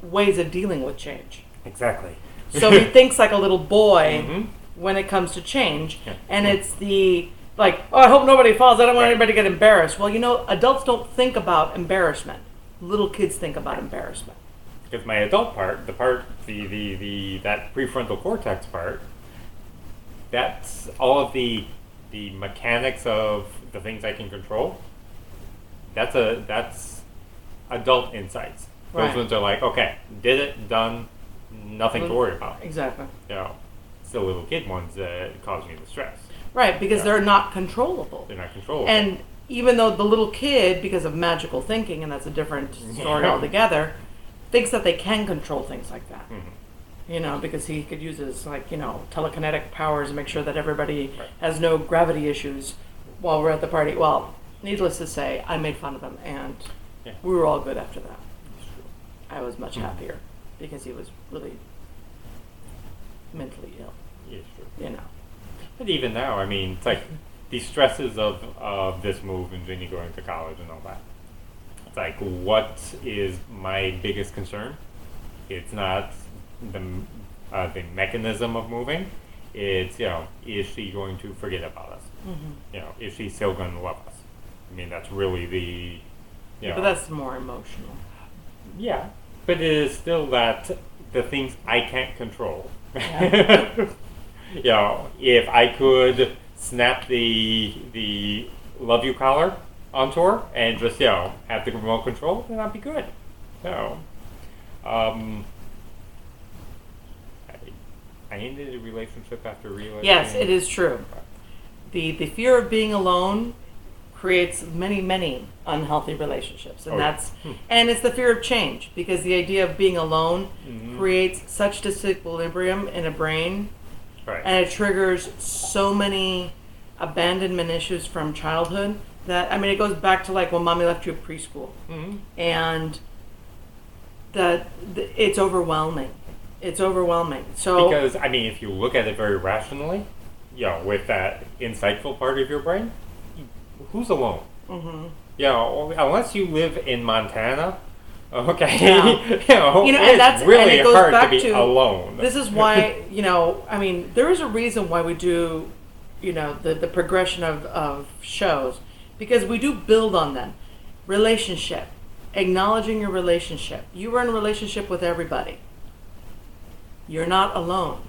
S2: ways of dealing with change.
S1: Exactly.
S2: So he thinks like a little boy when it comes to change. And it's I hope nobody falls. I don't want anybody to get embarrassed. Well, adults don't think about embarrassment. Little kids think about embarrassment.
S1: Because my adult part, the that prefrontal cortex part, that's all of the mechanics of the things I can control. That's adult insights. Those ones are like, okay, did it, done, nothing to worry about.
S2: Exactly.
S1: It's the little kid ones that cause me the stress.
S2: Right, because they're not controllable.
S1: They're not controllable.
S2: And even though the little kid, because of magical thinking, and that's a different story altogether, thinks that they can control things like that. Because he could use his, telekinetic powers and make sure that everybody has no gravity issues while we're at the party. Well, needless to say, I made fun of him, and we were all good after that. I was much happier because he was really mentally ill.
S1: Yeah, sure.
S2: But
S1: But even now, I mean, it's like the stresses of this move and Ginny going to college and all that. It's like, what is my biggest concern? It's not the mechanism of moving. It's, is she going to forget about us? Mm-hmm. Is she still going to love us? I mean, that's really the,
S2: But that's more emotional.
S1: Yeah, but it is still that the things I can't control.
S2: Yeah.
S1: If I could snap the love you collar onto her and just, have the remote control, then I'd be good. I ended a relationship after realizing.
S2: Yes, it is true. The fear of being alone creates many unhealthy relationships, and and it's the fear of change, because the idea of being alone creates such disequilibrium in a brain, and it triggers so many abandonment issues from childhood that, I mean, it goes back to like when mommy left you at preschool, and it's overwhelming. It's overwhelming. So
S1: because, I mean, if you look at it very rationally, with that insightful part of your brain, who's alone? Unless you live in Montana, okay, it's really hard to be alone.
S2: This is why, I mean, there is a reason why we do, the progression of shows, because we do build on them. Relationship, acknowledging your relationship. You are in a relationship with everybody. You're not alone.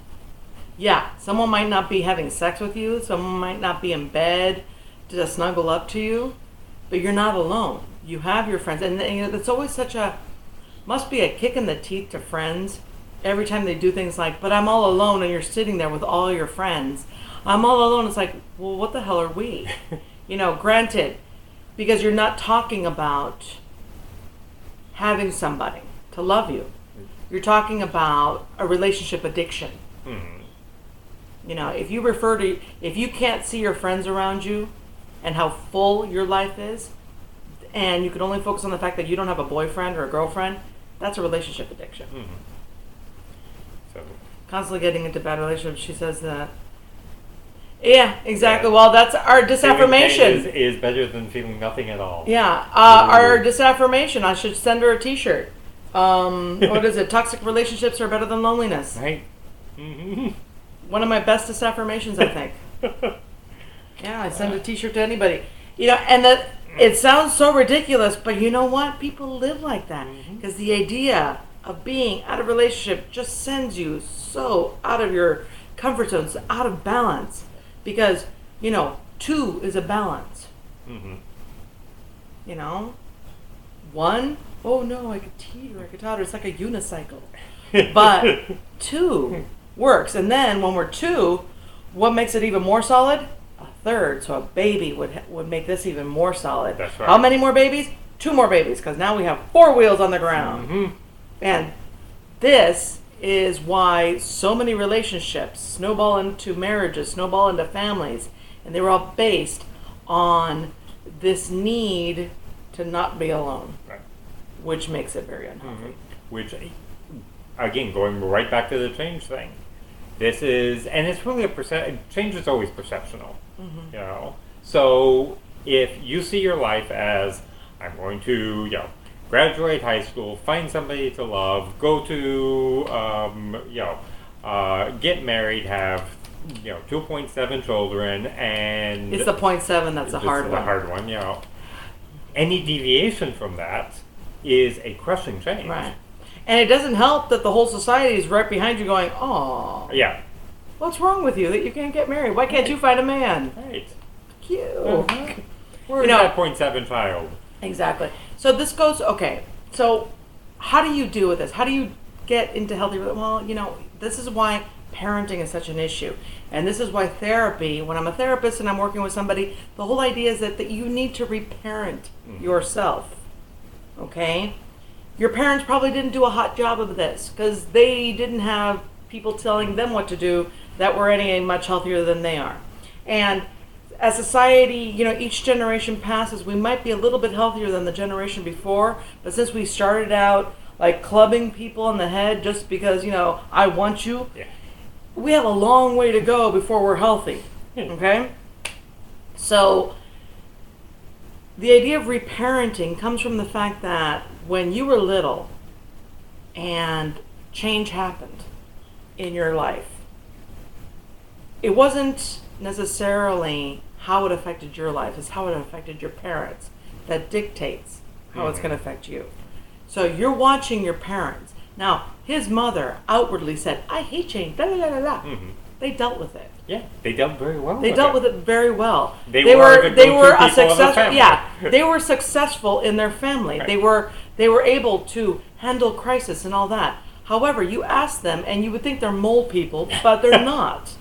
S2: Yeah, someone might not be having sex with you. Someone might not be in bed to snuggle up to you, but you're not alone. You have your friends, and it's always must be a kick in the teeth to friends every time they do things like, but I'm all alone, and you're sitting there with all your friends. I'm all alone. It's like, well, what the hell are we? Granted, because you're not talking about having somebody to love you. You're talking about a relationship addiction. If you can't see your friends around you and how full your life is, and you can only focus on the fact that you don't have a boyfriend or a girlfriend, that's a relationship addiction. So constantly getting into bad relationships. She says that. Yeah, exactly. Yeah. Well, that's our disaffirmation.
S1: Is better than feeling nothing at all.
S2: Yeah, our disaffirmation. I should send her a T-shirt. What is it? Toxic relationships are better than loneliness.
S1: Right.
S2: One of my best disaffirmations, I think. Yeah, I send a T-shirt to anybody. And that it sounds so ridiculous, but you know what? People live like that, because the idea of being out of a relationship just sends you so out of your comfort zone, out of balance. Because, two is a balance. One, oh no, I could teeter, I could totter. It's like a unicycle. But two works. And then when we're two, what makes it even more solid? A third. So a baby would make this even more solid.
S1: That's right.
S2: How many more babies? 2 more babies, because now we have 4 wheels on the ground. And this is why so many relationships snowball into marriages, snowball into families, and they were all based on this need to not be alone, which makes it very unhealthy.
S1: Which, again, going right back to the change thing, this is, and it's really change is always perceptional, So if you see your life as, I'm going to, graduate high school, find somebody to love, go to, get married, have, 2.7 children, and
S2: it's the 0.7 that's a hard one.
S1: The hard one, Any deviation from that is a crushing change.
S2: Right. And it doesn't help that the whole society is right behind you going, oh.
S1: Yeah.
S2: What's wrong with you that you can't get married? Why can't you find a man?
S1: Right.
S2: Cute.
S1: Where's that 0.7 child?
S2: Exactly. So this goes, okay, so how do you deal with this? How do you get into healthy, well, this is why parenting is such an issue. And this is why therapy, when I'm a therapist and I'm working with somebody, the whole idea is that you need to reparent yourself, okay? Your parents probably didn't do a hot job of this because they didn't have people telling them what to do that were any much healthier than they are. And as society, each generation passes, we might be a little bit healthier than the generation before, but since we started out like clubbing people in the head just because, I want you, we have a long way to go before we're healthy, okay? So the idea of reparenting comes from the fact that when you were little and change happened in your life, it wasn't necessarily how it affected your life, it's how it affected your parents that dictates how it's going to affect you. So you're watching your parents. Now, his mother outwardly said, I hate change, blah, blah, blah, blah. They dealt with it.
S1: Yeah, they dealt very well
S2: They dealt with it very well.
S1: They were a
S2: successful. Yeah, they were successful in their family. Right. They were able to handle crisis and all that. However, you ask them, and you would think they're mole people, but they're not.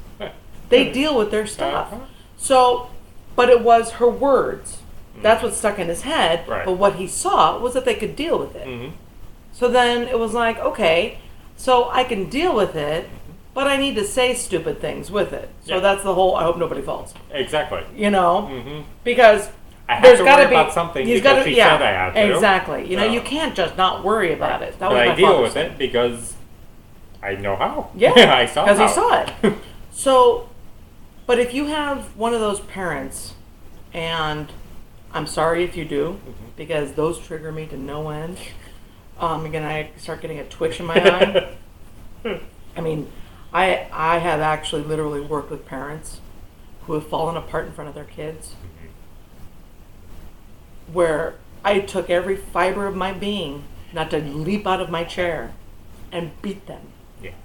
S2: They deal with their stuff. So, but it was her words. That's what stuck in his head.
S1: Right.
S2: But what he saw was that they could deal with it.
S1: Mm-hmm.
S2: So then it was like, okay, so I can deal with it, but I need to say stupid things with it. So that's the whole, I hope nobody falls.
S1: Exactly.
S2: You know?
S1: Mm-hmm.
S2: Because
S1: I have
S2: there's
S1: to
S2: got
S1: worry
S2: to be
S1: about something
S2: he's
S1: because
S2: gotta,
S1: she
S2: yeah,
S1: said I had to.
S2: Exactly. You know, you can't just not worry about it. That
S1: but
S2: was
S1: I
S2: my
S1: deal
S2: father's
S1: with it because I know how.
S2: Yeah.
S1: I saw how.
S2: Because he saw it. So, but if you have one of those parents, and I'm sorry if you do, because those trigger me to no end. Again, I start getting a twitch in my eye. I mean, I have actually literally worked with parents who have fallen apart in front of their kids, where I took every fiber of my being not to leap out of my chair and beat them.
S1: Yeah.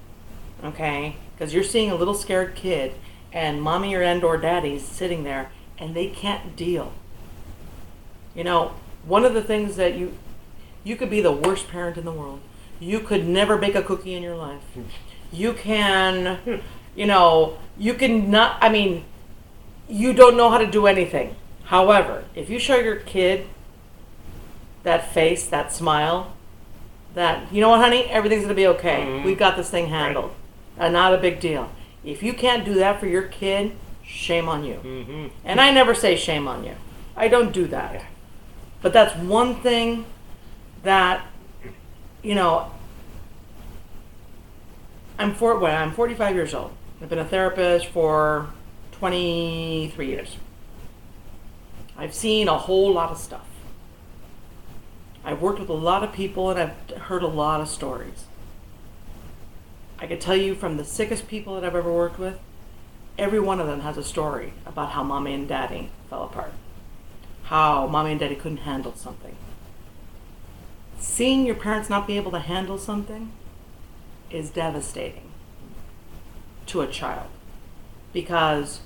S2: Okay? Because you're seeing a little scared kid, and mommy or daddy's sitting there, and they can't deal. You know, one of the things that you could be the worst parent in the world. You could never bake a cookie in your life. You can, you can not, I mean, you don't know how to do anything. However, if you show your kid that face, that smile, that, you know what, honey, everything's going to be okay.
S1: Mm-hmm.
S2: We've got this thing handled.
S1: Right.
S2: Not a big deal. If you can't do that for your kid, shame on you.
S1: Mm-hmm.
S2: And I never say shame on you. I don't do that.
S1: Yeah.
S2: But that's one thing that, I'm 45 years old. I've been a therapist for 23 years. I've seen a whole lot of stuff. I've worked with a lot of people, and I've heard a lot of stories. I could tell you from the sickest people that I've ever worked with, every one of them has a story about how mommy and daddy fell apart. How mommy and daddy couldn't handle something. Seeing your parents not be able to handle something is devastating to a child, because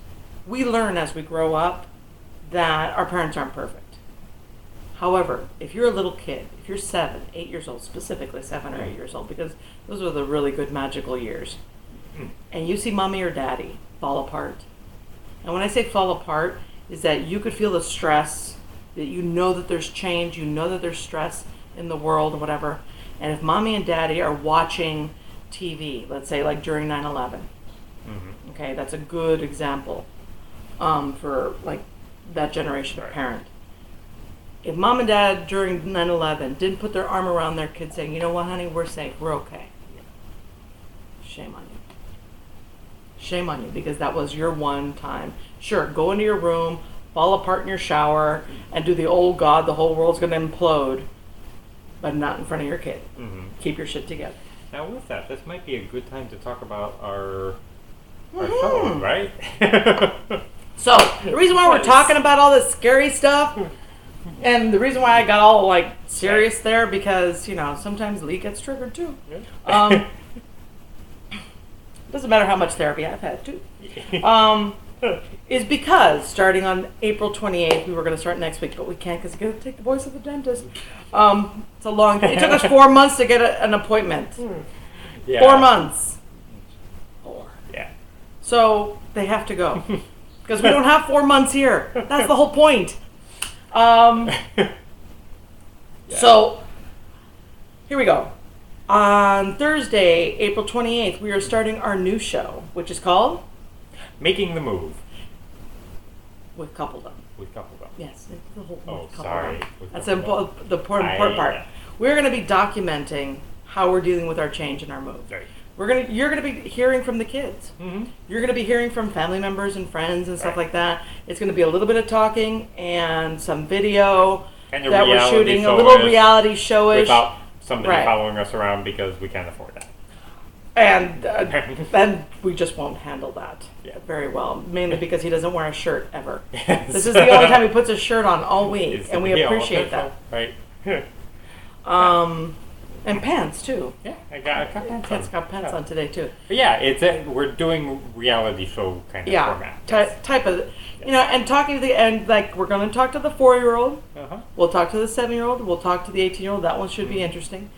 S2: we learn as we grow up that our parents aren't perfect. However, if you're a little kid, if you're 7, 8 years old, specifically 7 or 8 years old, because those are the really good magical years, and you see mommy or daddy fall apart, and when I say fall apart, is that you could feel the stress, that you know that there's change, you know that there's stress in the world or whatever, and if mommy and daddy are watching TV, let's say like during 9/11, okay, that's a good example for like that generation of parent. If mom and dad during 9/11 didn't put their arm around their kid saying, you know what, honey, we're safe, we're okay. Shame on you. Shame on you, because that was your one time. Sure, go into your room, fall apart in your shower, and do the old God, the whole world's going to implode, but not in front of your kid.
S1: Mm-hmm.
S2: Keep your shit together.
S1: Now with that, this might be a good time to talk about our show, right?
S2: So, the reason why we're talking about all this scary stuff, and the reason why I got all like serious there, because sometimes Lee gets triggered too. Doesn't matter how much therapy I've had too. Is because starting on April 28th, we were going to start next week, but we can't because we got to take the boys to the dentist. It's a long. It took us 4 months to get an appointment. Yeah. 4 months. 4. Yeah. So they have to go because we don't have 4 months here. That's the whole point. So here we go. On Thursday, April 28th, we are starting our new show, which is called
S1: Making the Move.
S2: With Coupledom.
S1: With Coupledom.
S2: Yes. The whole
S1: sorry.
S2: That's the important part. We're going to be documenting how we're dealing with our change and our move. Right. You're going to be hearing from the kids. Mm-hmm. You're going to be hearing from family members and friends and stuff like that. It's going to be a little bit of talking and some video that we're shooting, a little reality showish.
S1: Without somebody following us around, because we can't afford that.
S2: And then we just won't handle that very well, mainly because he doesn't wear a shirt ever. Yes. This is the only time he puts a shirt on all week, and we appreciate that. Right. And pants too.
S1: Yeah, I got pants.
S2: Got pants on today too.
S1: But yeah, we're doing reality show kind of format.
S2: Type of, and talking to like we're going to talk to the 4-year-old. We'll talk to the 7-year-old. We'll talk to the 18-year-old. That one should be interesting.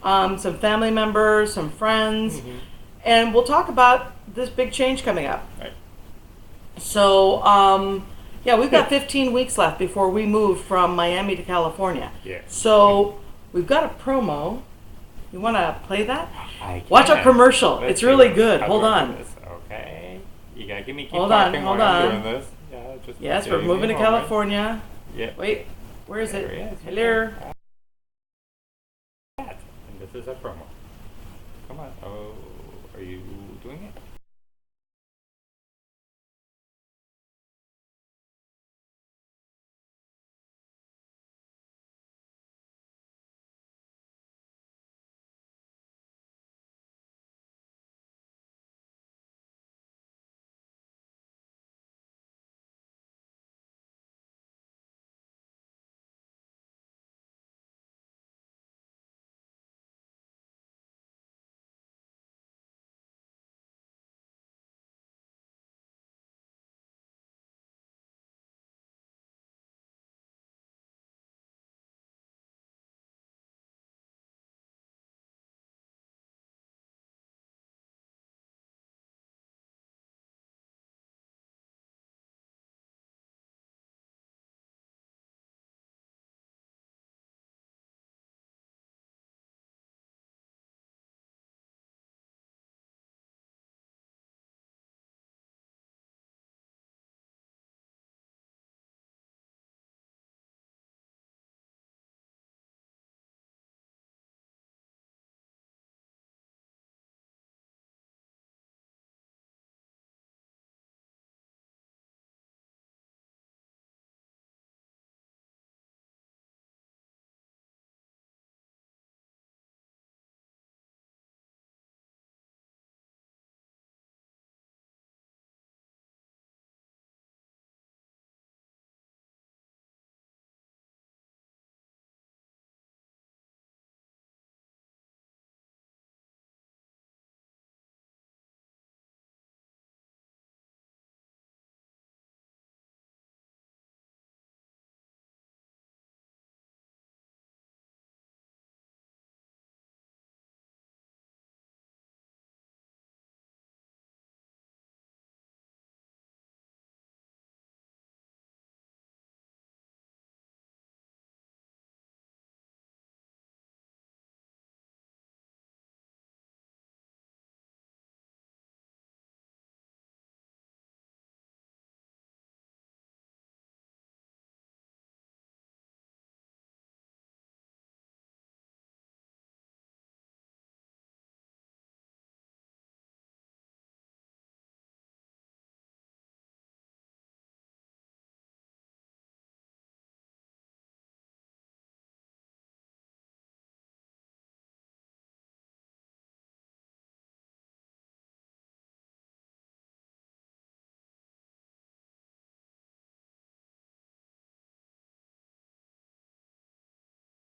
S2: some family members, some friends,
S1: Mm-hmm.
S2: and we'll talk about this big change coming up.
S1: Right.
S2: So, yeah, we've got 15 weeks left before we move from Miami to California.
S1: Yeah.
S2: So, we've got a promo. You want to play that?
S1: I
S2: Watch our
S1: can.
S2: commercial.
S1: Let's
S2: It's
S1: do
S2: really
S1: this.
S2: good.
S1: How
S2: Hold
S1: do I
S2: on.
S1: do this? Okay. You gotta give me keep
S2: Hold on,
S1: talking
S2: hold
S1: while I'm
S2: on.
S1: doing this. Yeah, just
S2: Yes, we're
S1: give me
S2: moving
S1: a
S2: to
S1: moment.
S2: California.
S1: Yeah.
S2: Wait, where is
S1: There
S2: it?
S1: he is.
S2: Hello.
S1: And this is a promo. Come on. Oh, are you doing it?